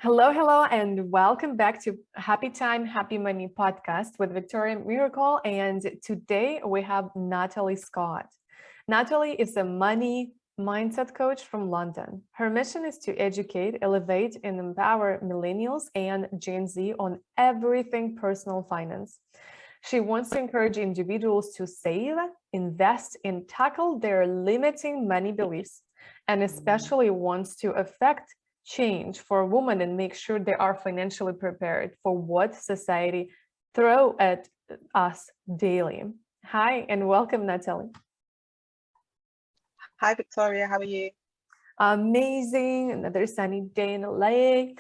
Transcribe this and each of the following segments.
Hello, hello, and welcome back to Happy Time, Happy Money podcast with Viktoriia Miracle. And today we have Natalie Scott. Natalie is a money mindset coach from London. Her mission is to educate, elevate, and empower millennials and Gen Z on everything personal finance. She wants to encourage individuals to save, invest, and tackle their limiting money beliefs, and especially wants to affect change for women and make sure they are financially prepared for what society throw at us daily. Hi and welcome, Natalie. Hi, Victoria. How are you? Amazing, another sunny day in LA.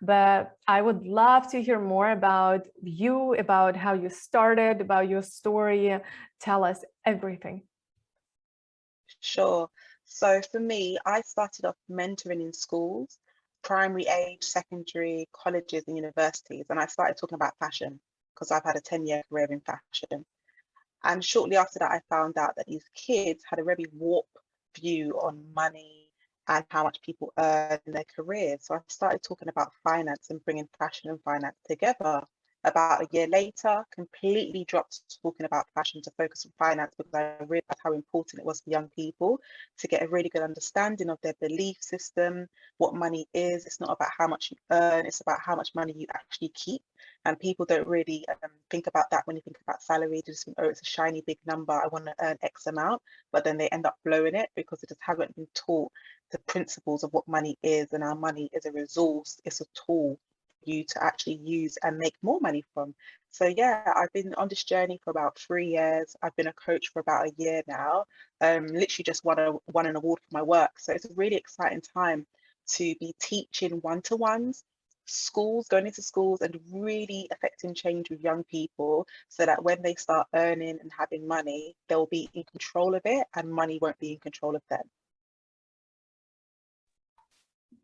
But I would love to hear more about you, about how you started, about your story. Tell us everything. Sure. So for me, I started off mentoring in schools, primary age, secondary, colleges, and universities. And I started talking about fashion because I've had a 10-year career in fashion. And shortly after that, I found out that these kids had a very warped view on money and how much people earn in their careers. So I started talking about finance and bringing fashion and finance together. About a year later, completely dropped talking about fashion to focus on finance because I realized how important it was for young people to get a really good understanding of their belief system, what money is. It's not about how much you earn, it's about how much money you actually keep. And people don't really think about that when you think about salary. They just think, oh, it's a shiny big number. I want to earn X amount, but then they end up blowing it because they just haven't been taught the principles of what money is. And our money is a resource, it's a tool for you to actually use and make more money from. So yeah, I've been on this journey for about 3 years. I've been a coach for about a year now. Literally just won an award for my work. So it's a really exciting time to be teaching one-to-ones schools, going into schools and really affecting change with young people so that when they start earning and having money, they'll be in control of it and money won't be in control of them.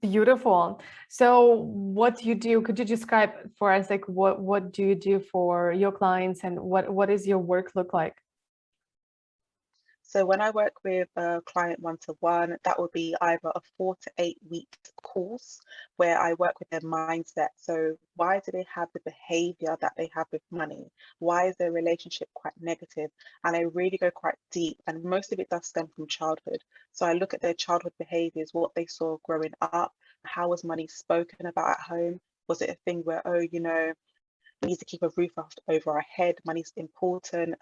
Beautiful. So what do you do? Could you describe for us, like what do you do for your clients and what is your work look like? So when I work with a client one-to-one, that will be either a 4 to 8 week course where I work with their mindset. So why do they have the behavior that they have with money? Why is their relationship quite negative? And I really go quite deep, and most of it does stem from childhood. So I look at their childhood behaviors, what they saw growing up, how was money spoken about at home? Was it a thing where, oh, we need to keep a roof over our head. Money's important.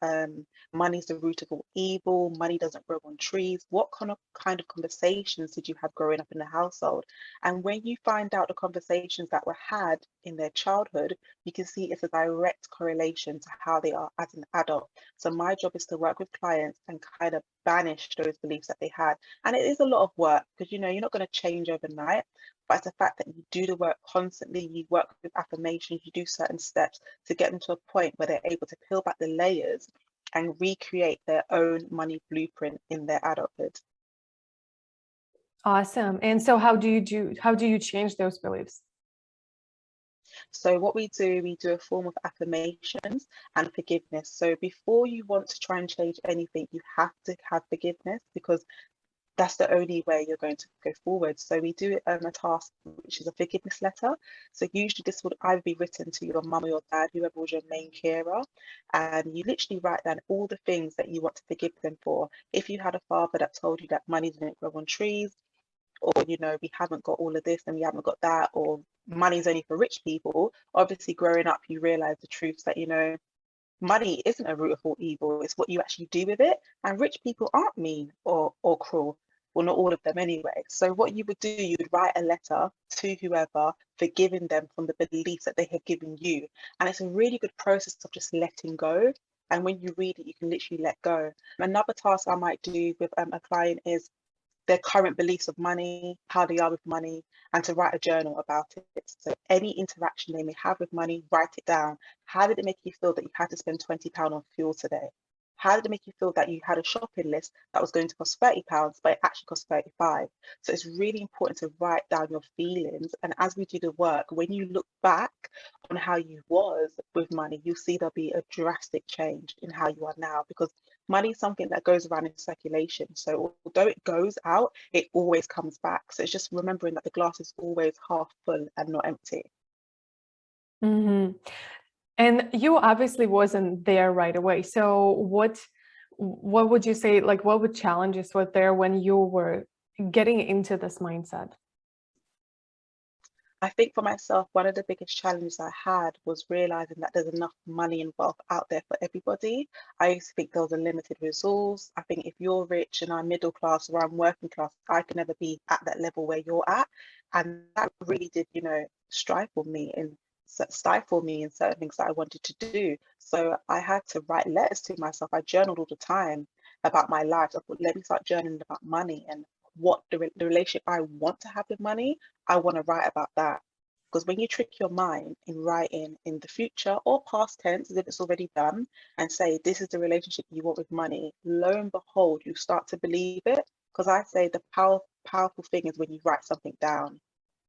Money's the root of all evil. Money doesn't grow on trees. What kind of conversations did you have growing up in the household? And when you find out the conversations that were had in their childhood, you can see it's a direct correlation to how they are as an adult. So my job is to work with clients and kind of banish those beliefs that they had. And it is a lot of work because you're not going to change overnight. But it's the fact that you do the work constantly, you work with affirmations, you do certain steps to get them to a point where they're able to peel back the layers and recreate their own money blueprint in their adulthood. Awesome. And so how do you change those beliefs? So what we do a form of affirmations and forgiveness. So before you want to try and change anything, you have to have forgiveness because that's the only way you're going to go forward. So we do a task, which is a forgiveness letter. So usually this would either be written to your mum or your dad, whoever was your main carer, and you literally write down all the things that you want to forgive them for. If you had a father that told you that money didn't grow on trees, or we haven't got all of this and we haven't got that, or money's only for rich people, obviously growing up you realize the truths that money isn't a root of all evil, it's what you actually do with it. And rich people aren't mean or cruel. Well, not all of them anyway. So what you would do, you would write a letter to whoever, forgiving them from the beliefs that they have given you. And it's a really good process of just letting go. And when you read it, you can literally let go. Another task I might do with a client is their current beliefs of money, how they are with money, and to write a journal about it. So any interaction they may have with money, write it down. How did it make you feel that you had to spend £20 on fuel today? How did it make you feel that you had a shopping list that was going to cost £30, but it actually cost 35? So it's really important to write down your feelings. And as we do the work, when you look back on how you was with money, you'll see there'll be a drastic change in how you are now, because money is something that goes around in circulation. So although it goes out, it always comes back. So it's just remembering that the glass is always half full and not empty. Hmm. And you obviously wasn't there right away. So what would you say, like what would challenges were there when you were getting into this mindset? I think for myself, one of the biggest challenges I had was realizing that there's enough money and wealth out there for everybody. I used to think there was a limited resource. I think if you're rich and I'm middle class or I'm working class, I can never be at that level where you're at. And that really did, stifle me and stifle me in certain things that I wanted to do. So I had to write letters to myself. I journaled all the time about my life. I thought, let me start journaling about money and what the relationship I want to have with money. I want to write about that. Because when you trick your mind in writing in the future or past tense, as if it's already done, and say, this is the relationship you want with money, lo and behold, you start to believe it. Because I say the powerful thing is when you write something down.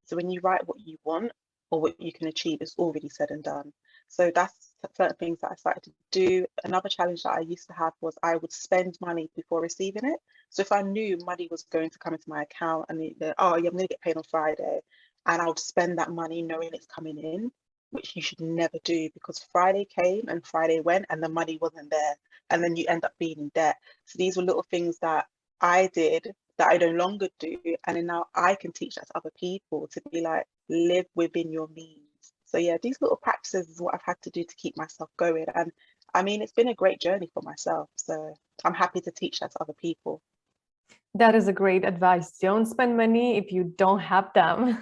So when you write what you want or what you can achieve, it's already said and done. So that's certain things that I started to do. Another challenge that I used to have was I would spend money before receiving it. So if I knew money was going to come into my account and oh, yeah, I'm going to get paid on Friday, and I would spend that money knowing it's coming in, which you should never do, because Friday came and Friday went and the money wasn't there, and then you end up being in debt. So these were little things that I did that I no longer do, and then now I can teach that to other people to be like, live within your means. So yeah, these little practices is what I've had to do to keep myself going. And I mean, it's been a great journey for myself. So I'm happy to teach that to other people. That is a great advice. Don't spend money if you don't have them.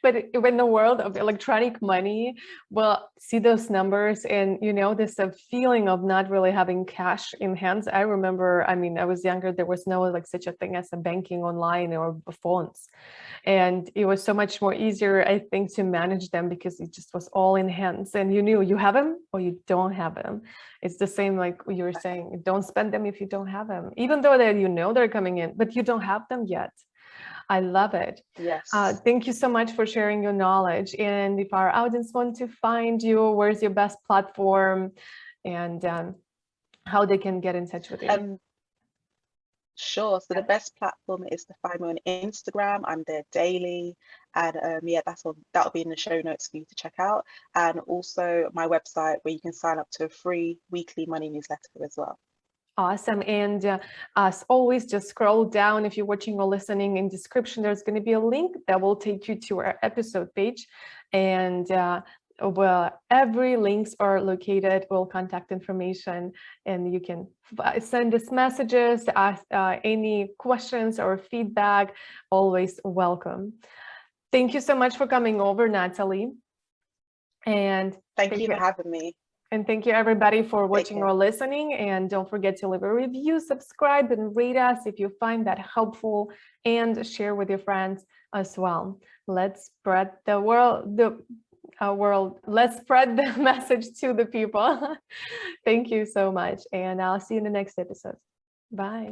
But in the world of electronic money, well, see those numbers and this a feeling of not really having cash in hands. I remember, I mean, I was younger, there was no like such a thing as a banking online or phones. And it was so much more easier, I think, to manage them because it just was all in hands and you knew you have them or you don't have them. It's the same like you were saying, don't spend them if you don't have them, even though they're coming in, but you don't have them yet. I love it. Yes. Thank you so much for sharing your knowledge. And if our audience want to find you, where's your best platform and how they can get in touch with you? Sure. So the best platform is to find me on Instagram. I'm there daily. And yeah, that'll be in the show notes for you to check out. And also my website where you can sign up to a free weekly money newsletter as well. Awesome. And as always, just scroll down if you're watching or listening. In description, there's going to be a link that will take you to our episode page. And well, every links are located, will contact information, and you can send us messages, ask any questions or feedback, always welcome. Thank you so much for coming over, Natalie. And Thank you for having me. And thank you everybody for watching or listening. And don't forget to leave a review, subscribe, and rate us if you find that helpful, and share with your friends as well. Let's spread the let's spread the message to the people. Thank you so much. And I'll see you in the next episode. Bye.